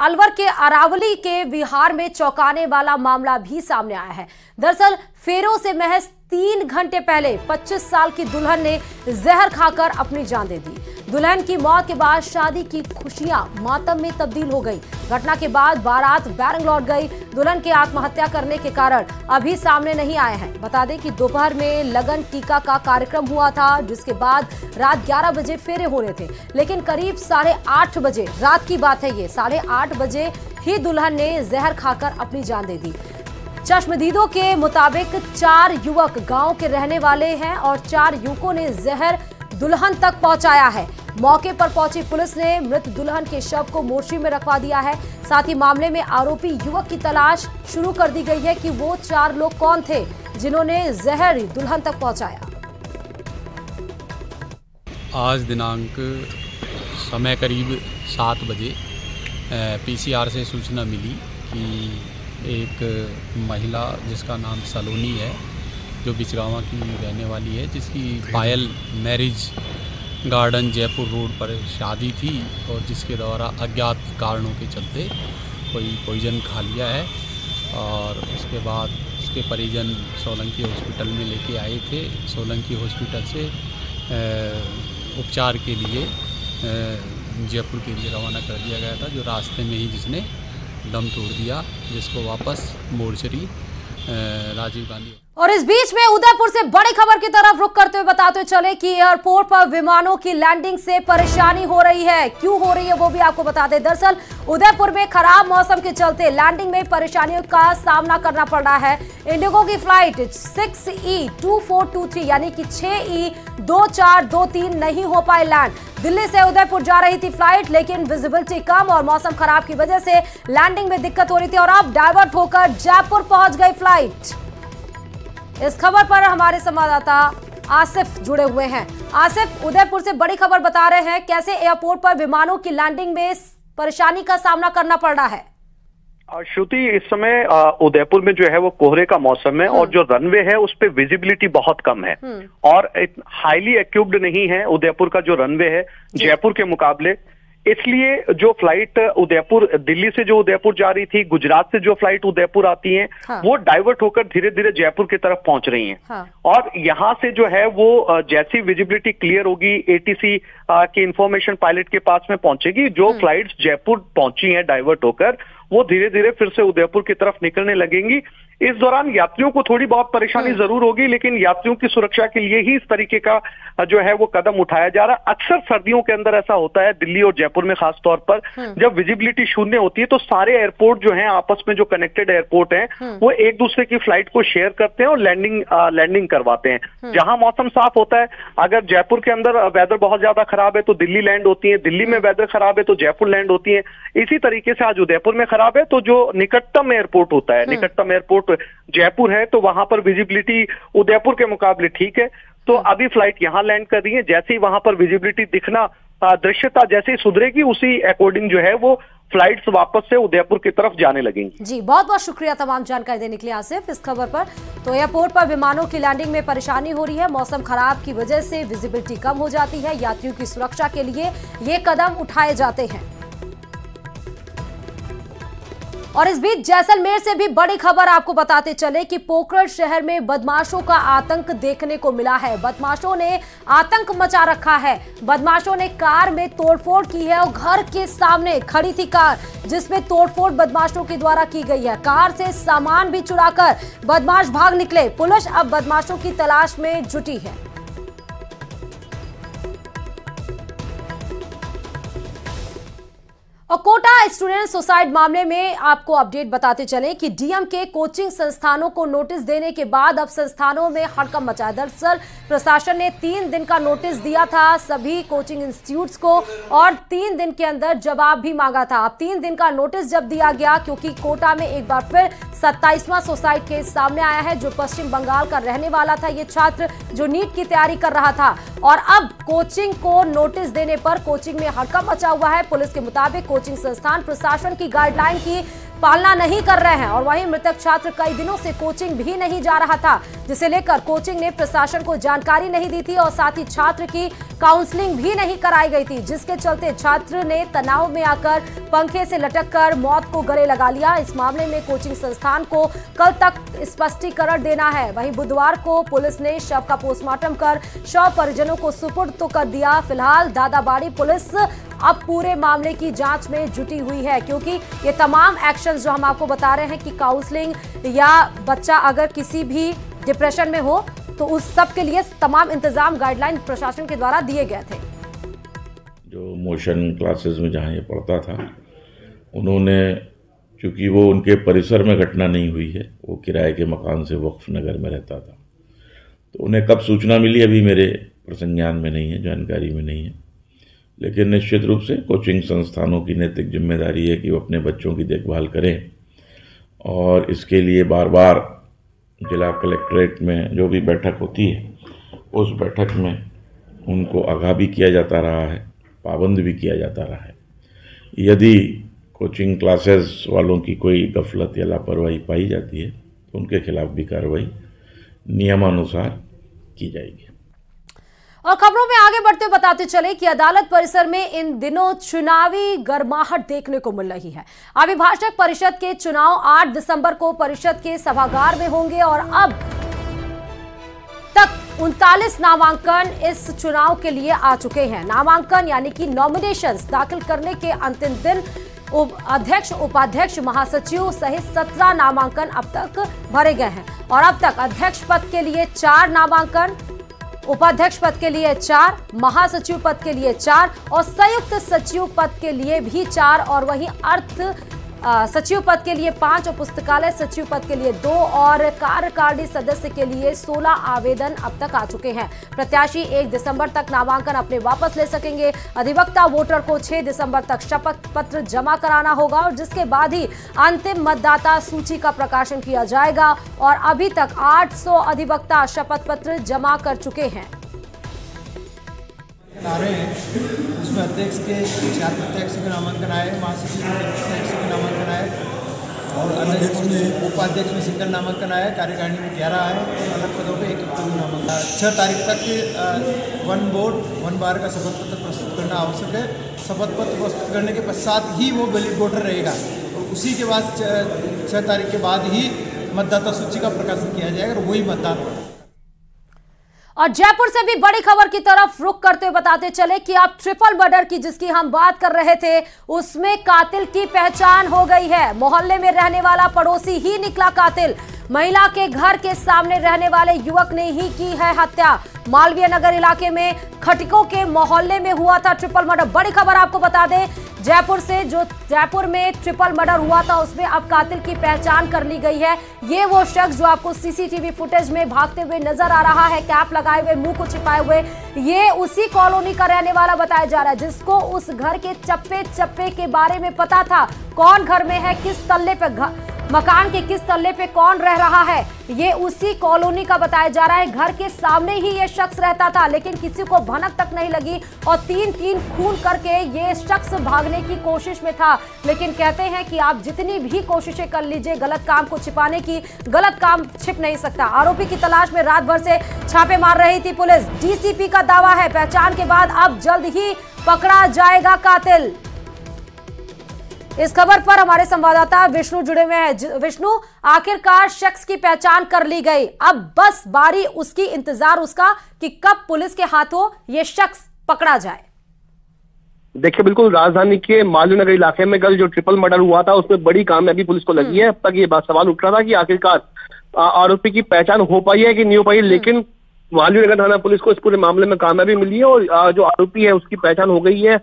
अलवर के अरावली के विहार में चौंकाने वाला मामला भी सामने आया है। दरअसल फेरों से महज 3 घंटे पहले 25 साल की दुल्हन ने जहर खाकर अपनी जान दे दी। दुल्हन की मौत के बाद शादी की खुशियां मातम में तब्दील हो गई। घटना के बाद बारात बैरंग लौट गई। दुल्हन के आत्महत्या करने के कारण अभी सामने नहीं आए हैं। बता दें कि दोपहर में लगन टीका का कार्यक्रम हुआ था, जिसके बाद रात 11 बजे फेरे होने थे, लेकिन करीब 8:30 बजे, रात की बात है ये, 8:30 बजे ही दुल्हन ने जहर खाकर अपनी जान दे दी। चश्मदीदों के मुताबिक 4 युवक गांव के रहने वाले हैं और 4 युवकों ने जहर दुल्हन तक पहुंचाया है। मौके पर पहुंची पुलिस ने मृत दुल्हन के शव को मोर्चरी में रखवा दिया है। साथ ही मामले में आरोपी युवक की तलाश शुरू कर दी गई है कि वो 4 लोग कौन थे जिन्होंने जहर दुल्हन तक पहुंचाया। आज दिनांक समय करीब 7 बजे पीसीआर से सूचना मिली कि एक महिला जिसका नाम सलोनी है, जो बिचगावा की रहने वाली है, जिसकी पायल मैरिज गार्डन जयपुर रोड पर शादी थी और जिसके द्वारा अज्ञात कारणों के चलते कोई पॉइजन खा लिया है। और उसके बाद उसके परिजन सोलंकी हॉस्पिटल में लेके आए थे। सोलंकी हॉस्पिटल से उपचार के लिए जयपुर के लिए रवाना कर दिया गया था, जो रास्ते में ही जिसने दम तोड़ दिया, जिसको वापस मोर्चरी राजीव गांधी। और इस बीच में उदयपुर से बड़ी खबर की तरफ रुख करते हुए बताते चले कि एयरपोर्ट पर विमानों की लैंडिंग से परेशानी हो रही है। क्यों हो रही है वो भी आपको बता दें। दरअसल उदयपुर में खराब मौसम के चलते लैंडिंग में परेशानियों का सामना करना पड़ रहा है। इंडिगो की फ्लाइट 6E2423 यानी कि 6E2423 नहीं हो पाए लैंड। दिल्ली से उदयपुर जा रही थी फ्लाइट, लेकिन विजिबिलिटी कम और मौसम खराब की वजह से लैंडिंग में दिक्कत हो रही थी और अब डाइवर्ट होकर जयपुर पहुंच गई फ्लाइट। इस खबर पर हमारे संवाददाता आसिफ जुड़े हुए हैं। आसिफ, उदयपुर से बड़ी खबर बता रहे हैं, कैसे एयरपोर्ट पर विमानों की लैंडिंग में परेशानी का सामना करना पड़ रहा है? श्रुति, इस समय उदयपुर में जो है वो कोहरे का मौसम है और जो रनवे है उस पे विजिबिलिटी बहुत कम है और हाईली इक्विप्ड नहीं है उदयपुर का जो रनवे है जयपुर के मुकाबले। इसलिए जो फ्लाइट उदयपुर, दिल्ली से जो उदयपुर जा रही थी, गुजरात से जो फ्लाइट उदयपुर आती हैं, वो डाइवर्ट होकर धीरे धीरे जयपुर की तरफ पहुंच रही हैं। और यहाँ से जो है वो जैसी विजिबिलिटी क्लियर होगी, एटीसी की इंफॉर्मेशन पायलट के पास में पहुंचेगी। जो फ्लाइट्स जयपुर पहुंची हैं डाइवर्ट होकर, वो धीरे धीरे फिर से उदयपुर की तरफ निकलने लगेंगी। इस दौरान यात्रियों को थोड़ी बहुत परेशानी जरूर होगी, लेकिन यात्रियों की सुरक्षा के लिए ही इस तरीके का जो है वो कदम उठाया जा रहा है। अक्सर सर्दियों के अंदर ऐसा होता है, दिल्ली और जयपुर में खास तौर पर, जब विजिबिलिटी शून्य होती है तो सारे एयरपोर्ट जो हैं, आपस में जो कनेक्टेड एयरपोर्ट हैं, वो एक दूसरे की फ्लाइट को शेयर करते हैं और लैंडिंग करवाते हैं। जहां मौसम साफ होता है, अगर जयपुर के अंदर वेदर बहुत ज्यादा खराब है तो दिल्ली लैंड होती है, दिल्ली में वेदर खराब है तो जयपुर लैंड होती है। इसी तरीके से आज उदयपुर में खराब है तो जो निकटतम एयरपोर्ट होता है, निकटतम एयरपोर्ट जयपुर है, तो वहां पर विजिबिलिटी उदयपुर के मुकाबले ठीक है। तो अभी फ्लाइट यहां लैंड कर रही है। जैसे ही वहां पर विजिबिलिटी दिखना, दृश्यता जैसे ही सुधरेगी, उसी अकॉर्डिंग जो है वो फ्लाइट्स वापस से उदयपुर की तरफ जाने लगेंगी। जी, बहुत बहुत शुक्रिया तमाम जानकारी देने के लिए आसिफ इस खबर पर। तो एयरपोर्ट पर विमानों की लैंडिंग में परेशानी हो रही है। मौसम खराब की वजह से विजिबिलिटी कम हो जाती है। यात्रियों की सुरक्षा के लिए ये कदम उठाए जाते हैं। और इस बीच जैसलमेर से भी बड़ी खबर आपको बताते चले कि पोखरण शहर में बदमाशों का आतंक देखने को मिला है। बदमाशों ने आतंक मचा रखा है। बदमाशों ने कार में तोड़फोड़ की है और घर के सामने खड़ी थी कार, जिसमें तोड़फोड़ बदमाशों के द्वारा की गई है। कार से सामान भी चुराकर बदमाश भाग निकले। पुलिस अब बदमाशों की तलाश में जुटी है। और कोटा स्टूडेंट सुसाइड मामले में आपको अपडेट बताते चले कि डीएम के कोचिंग संस्थानों को नोटिस देने के बाद अब संस्थानों में हड़कंप मचा है। दरअसल प्रशासन ने 3 दिन का नोटिस दिया था सभी कोचिंग इंस्टीट्यूट्स को और 3 दिन के अंदर जवाब भी मांगा था। अब 3 दिन का नोटिस जब दिया गया, क्योंकि कोटा में एक बार फिर 27वां सुसाइड केस सामने आया है। जो पश्चिम बंगाल का रहने वाला था ये छात्र, जो नीट की तैयारी कर रहा था, और अब कोचिंग को नोटिस देने पर कोचिंग में हड़कंप मचा हुआ है। पुलिस के मुताबिक कोचिंग संस्थान प्रशासन की गाइडलाइन की पालना नहीं कर रहे हैं। और वहीं मृतक छात्र कई दिनों से कोचिंग भी नहीं जा रहा था, जिसे लेकर कोचिंग ने प्रशासन को जानकारी नहीं दी थी और साथ ही छात्र की काउंसलिंग भी नहीं कराई गई थी, जिसके चलते छात्र ने तनाव में आकर पंखे से लटककर मौत को गले लगा लिया। इस मामले में कोचिंग संस्थान को कल तक स्पष्टीकरण देना है। वहीं बुधवार को पुलिस ने शव का पोस्टमार्टम कर शव परिजनों को सुपुर्द तो कर दिया। फिलहाल दादाबाड़ी पुलिस अब पूरे मामले की जांच में जुटी हुई है, क्योंकि ये तमाम एक्शंस जो हम आपको बता रहे हैं कि काउंसलिंग या बच्चा अगर किसी भी डिप्रेशन में हो तो उस सब के लिए तमाम इंतजाम गाइडलाइन प्रशासन के द्वारा दिए गए थे। जो मोशन क्लासेस में जहाँ ये पढ़ता था, उन्होंने, चूँकि वो उनके परिसर में घटना नहीं हुई है, वो किराए के मकान से वक्फ नगर में रहता था, तो उन्हें कब सूचना मिली अभी मेरे प्रसंज्ञान में नहीं है, जानकारी में नहीं है। लेकिन निश्चित रूप से कोचिंग संस्थानों की नैतिक जिम्मेदारी है कि वो अपने बच्चों की देखभाल करें, और इसके लिए बार बार जिला कलेक्ट्रेट में जो भी बैठक होती है, उस बैठक में उनको आगाह भी किया जाता रहा है, पाबंद भी किया जाता रहा है। यदि कोचिंग क्लासेस वालों की कोई गफलत या लापरवाही पाई जाती है तो उनके खिलाफ भी कार्रवाई नियमानुसार की जाएगी। और खबरों में आगे बढ़ते हुए बताते चले कि अदालत परिसर में इन दिनों चुनावी गर्माहट देखने को मिल रही है। अभिभाषक परिषद के चुनाव 8 दिसंबर को परिषद के सभागार में होंगे और अब तक 39 नामांकन इस चुनाव के लिए आ चुके हैं। नामांकन यानी कि नॉमिनेशंस दाखिल करने के अंतिम दिन अध्यक्ष, उपाध्यक्ष, महासचिव सहित 17 नामांकन अब तक भरे गए हैं और अब तक अध्यक्ष पद के लिए 4 नामांकन, उपाध्यक्ष पद के लिए 4, महासचिव पद के लिए 4 और संयुक्त सचिव पद के लिए भी 4 और वहीं अर्थ सचिव पद के लिए 5 और पुस्तकालय सचिव पद के लिए 2 और कार्यकारिणी सदस्य के लिए 16 आवेदन अब तक आ चुके हैं। प्रत्याशी 1 दिसंबर तक नामांकन अपने वापस ले सकेंगे। अधिवक्ता वोटर को 6 दिसंबर तक शपथ पत्र जमा कराना होगा और जिसके बाद ही अंतिम मतदाता सूची का प्रकाशन किया जाएगा और अभी तक 800 अधिवक्ता शपथ पत्र जमा कर चुके हैं। आ रहे हैं उसमें अध्यक्ष के 4 प्रत्याशी के नामांकन आए, महासचिव के प्रत्याशी के नामांकन आए और अध्यक्ष में, उपाध्यक्ष में सिंगल नामांकन आया, कार्यकारिणी में 11 आए और अलग पदों पे 1-1 नामांकन। 6 तारीख तक 1 वोट 1 बार का शपथ पत्र प्रस्तुत करना आवश्यक है। शपथ पत्र प्रस्तुत करने के पश्चात ही वो वैलिड वोटर रहेगा और उसी के बाद 6 तारीख के बाद ही मतदाता सूची का प्रकाशन किया जाएगा और वही मतदान। और जयपुर से भी बड़ी खबर की तरफ रुख करते हुए बताते चले कि आप ट्रिपल मर्डर की जिसकी हम बात कर रहे थे, उसमें कातिल की पहचान हो गई है। मोहल्ले में रहने वाला पड़ोसी ही निकला कातिल। महिला के घर के सामने रहने वाले युवक ने ही की है हत्या। मालवीय नगर इलाके में खटिकों के मोहल्ले में हुआ था ट्रिपल मर्डर। बड़ी खबर आपको बता दें जयपुर से, जो जयपुर में ट्रिपल मर्डर हुआ था उसमें अब कातिल की पहचान कर ली गई है। ये वो शख्स जो आपको सीसीटीवी फुटेज में भागते हुए नजर आ रहा है, कैप लगाए हुए, मुंह को छिपाए हुए, ये उसी कॉलोनी का रहने वाला बताया जा रहा है जिसको उस घर के चप्पे चप्पे के बारे में पता था, कौन घर में है, किस तल्ले पे मकान के किस तल्ले पे कौन रह रहा है, ये उसी कॉलोनी का बताया जा रहा है। घर के सामने ही ये शख्स रहता था लेकिन किसी को भनक तक नहीं लगी और 3-3 खून करके ये शख्स भागने की कोशिश में था। लेकिन कहते हैं कि आप जितनी भी कोशिशें कर लीजिए गलत काम को छिपाने की, गलत काम छिप नहीं सकता। आरोपी की तलाश में रात भर से छापे मार रही थी पुलिस। डीसीपी का दावा है पहचान के बाद अब जल्द ही पकड़ा जाएगा कातिल। इस खबर पर हमारे संवाददाता विष्णु जुड़े हुए हैं। विष्णु, आखिरकार शख्स की पहचान कर ली गई, अब बस बारी उसकी इंतजार उसका कि कब पुलिस के हाथों ये शख्स पकड़ा जाए। देखिए, बिल्कुल राजधानी के मालवीय नगर इलाके में कल जो ट्रिपल मर्डर हुआ था उसमें बड़ी कामयाबी पुलिस को लगी है। अब तक ये बात सवाल उठ रहा था कि आखिरकार आरोपी की पहचान हो पाई है कि नहीं हो पाई, लेकिन मालवीय नगर थाना पुलिस को इस पूरे मामले में कामयाबी मिली है और जो आरोपी है उसकी पहचान हो गई है।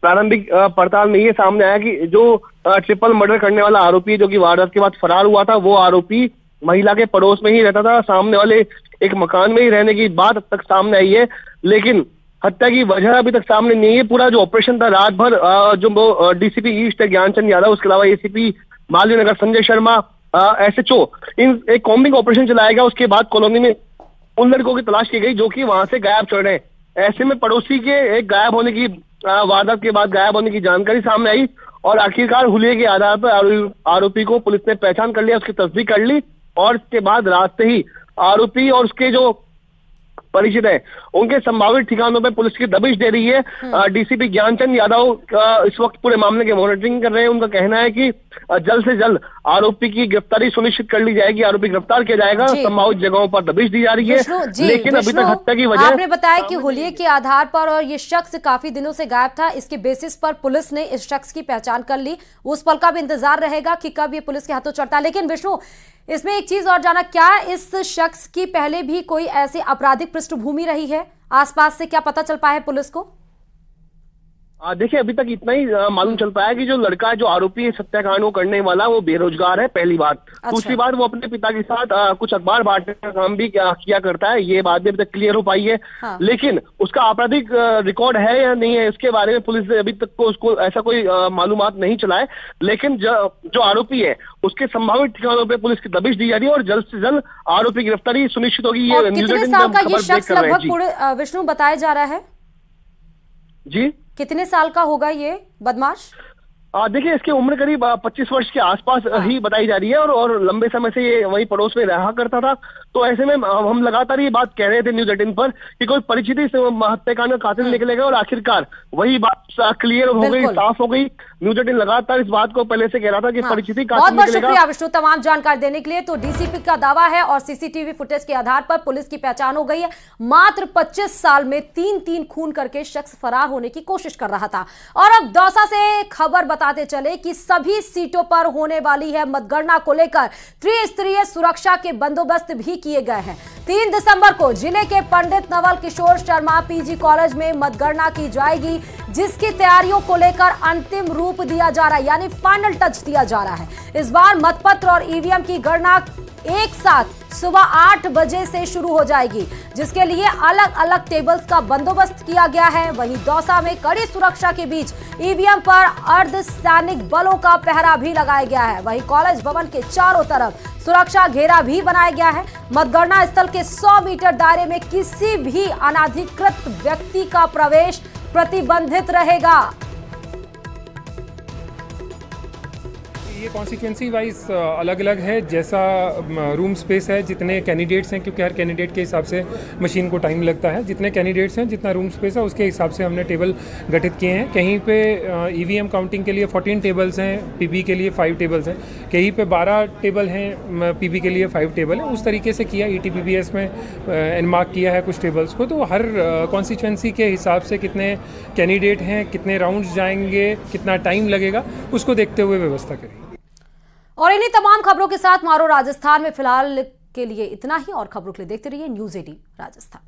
प्रारंभिक पड़ताल में ये सामने आया कि जो ट्रिपल मर्डर करने वाला आरोपी जो कि वारदात के बाद फरार हुआ था, वो आरोपी महिला के पड़ोस में ही रहता था, सामने वाले एक मकान में ही रहने की बात अब तक सामने आई है, लेकिन हत्या की वजह अभी तक सामने नहीं है। पूरा जो ऑपरेशन था रात भर जो डीसीपी ईस्ट ज्ञानचंद यादव, उसके अलावा एसीपी मालवीय नगर संजय शर्मा, SHO, इन एक कॉम्बिंग ऑपरेशन चलाया गया। उसके बाद कॉलोनी में उन लड़कों की तलाश की गई जो कि वहां से गायब चल रहे। ऐसे में पड़ोसी के एक गायब होने की वारदात के बाद गायब होने की जानकारी सामने आई और आखिरकार हुलिये के आधार पर आरोपी को पुलिस ने पहचान कर लिया, उसकी तस्दीक कर ली और इसके बाद रात से ही आरोपी और उसके जो परिचित है उनके संभावित ठिकानों पे पुलिस की दबिश दे रही है। डीसीपी ज्ञानचंद यादव इस वक्त पूरे मामले की मॉनिटरिंग कर रहे हैं। उनका कहना है कि जल्द से जल्द आरोपी की गिरफ्तारी सुनिश्चित कर ली जाएगी, आरोपी गिरफ्तार किया जाएगा। संभावित जगहों पर दबिश दी जा रही है, लेकिन अभी तक हत्या की वजह आपने बताया कि हुलिये के आधार पर और ये शख्स काफी दिनों से गायब था, इसके बेसिस पर पुलिस ने इस शख्स की पहचान कर ली। उस पल का भी इंतजार रहेगा कि कब ये पुलिस के हाथों चढ़ता है। लेकिन विष्णु, इसमें एक चीज और जाना, क्या इस शख्स की पहले भी कोई ऐसी आपराधिक पृष्ठभूमि रही है? आसपास से क्या पता चल पाया है पुलिस को? देखिए, अभी तक इतना ही मालूम चल पाया कि जो लड़का, जो आरोपी है हत्याकांड को करने वाला, वो बेरोजगार है, पहली बात। अच्छा। दूसरी बात, वो अपने पिता के साथ कुछ अखबार बांटने का काम भी किया करता है। ये बात भी अभी तक क्लियर हो पाई है। हाँ। लेकिन उसका आपराधिक रिकॉर्ड है या नहीं है, इसके बारे में पुलिस ने अभी तक को उसको ऐसा कोई मालूमात नहीं चला है। लेकिन जो आरोपी है उसके संभावित ठिकानों पर पुलिस की दबिश दी जा रही है और जल्द से जल्द आरोपी गिरफ्तारी सुनिश्चित होगी। ये कितने साल का ये शख्स लगभग विष्णु बताया जा रहा है? जी, कितने साल का होगा ये बदमाश? देखिए, इसकी उम्र करीब 25 वर्ष के आसपास ही बताई जा रही है और लंबे समय से ये वही पड़ोस में रहा करता था। तो ऐसे में हम लगातार ये बात कह रहे थे न्यूज़ 18 पर कि कोई परिचिति से हत्याकांड का कातिल निकलेगा और आखिरकार वही बात क्लियर हो गई, साफ हो गई। न्यूज़ 18 लगातार इस बात को पहले से कह रहा था कि परिचिति कातिल निकलेगा। बहुत शुक्रिया विष्णु तमाम जानकारी देने के लिए। तो डीसीपी का दावा है और सीसीटीवी फुटेज के आधार पर पुलिस की पहचान हो गई है। मात्र 25 साल में 3 खून करके शख्स फरार होने की कोशिश कर रहा था। और अब दौसा से खबर बताते चले कि सभी सीटों पर होने वाली है मतगणना को लेकर त्रिस्तरीय सुरक्षा के बंदोबस्त भी किए गए हैं। 3 दिसंबर को जिले के पंडित नवल किशोर शर्मा पीजी कॉलेज में मतगणना की जाएगी, जिसकी तैयारियों को लेकर अंतिम रूप दिया जा रहा है, यानी फाइनल टच दिया जा रहा है। इस बार मतपत्र और ईवीएम की गणना एक साथ सुबह 8 बजे से शुरू हो जाएगी, जिसके लिए अलग अलग टेबल्स का बंदोबस्त किया गया है। वहीं दौसा में कड़ी सुरक्षा के बीच ईवीएम पर अर्धसैनिक बलों का पहरा भी लगाया गया है। वहीं कॉलेज भवन के चारों तरफ सुरक्षा घेरा भी बनाया गया है। मतगणना स्थल के 100 मीटर दायरे में किसी भी अनाधिकृत व्यक्ति का प्रवेश प्रतिबंधित रहेगा। ये कॉन्स्टिट्यूंसी वाइज अलग अलग है, जैसा रूम स्पेस है, जितने कैंडिडेट्स हैं, क्योंकि हर कैंडिडेट के हिसाब से मशीन को टाइम लगता है। जितने कैंडिडेट्स हैं, जितना रूम स्पेस है, उसके हिसाब से हमने टेबल गठित किए हैं। कहीं पे ईवीएम काउंटिंग के लिए 14 टेबल्स हैं, पीबी के लिए 5 टेबल्स हैं, कहीं पे 12 टेबल हैं, पीबी के लिए 5 टेबल है। उस तरीके से किया, ETPBS में एनमार्क किया है कुछ टेबल्स को। तो हर कॉन्स्टिट्यूंसी के हिसाब से कितने कैंडिडेट हैं, कितने राउंड्स जाएंगे, कितना टाइम लगेगा, उसको देखते हुए व्यवस्था करेंगे। और इन्हीं तमाम खबरों के साथ मारो राजस्थान में फिलहाल के लिए इतना ही। और खबरों के लिए देखते रहिए न्यूज़ 18 राजस्थान।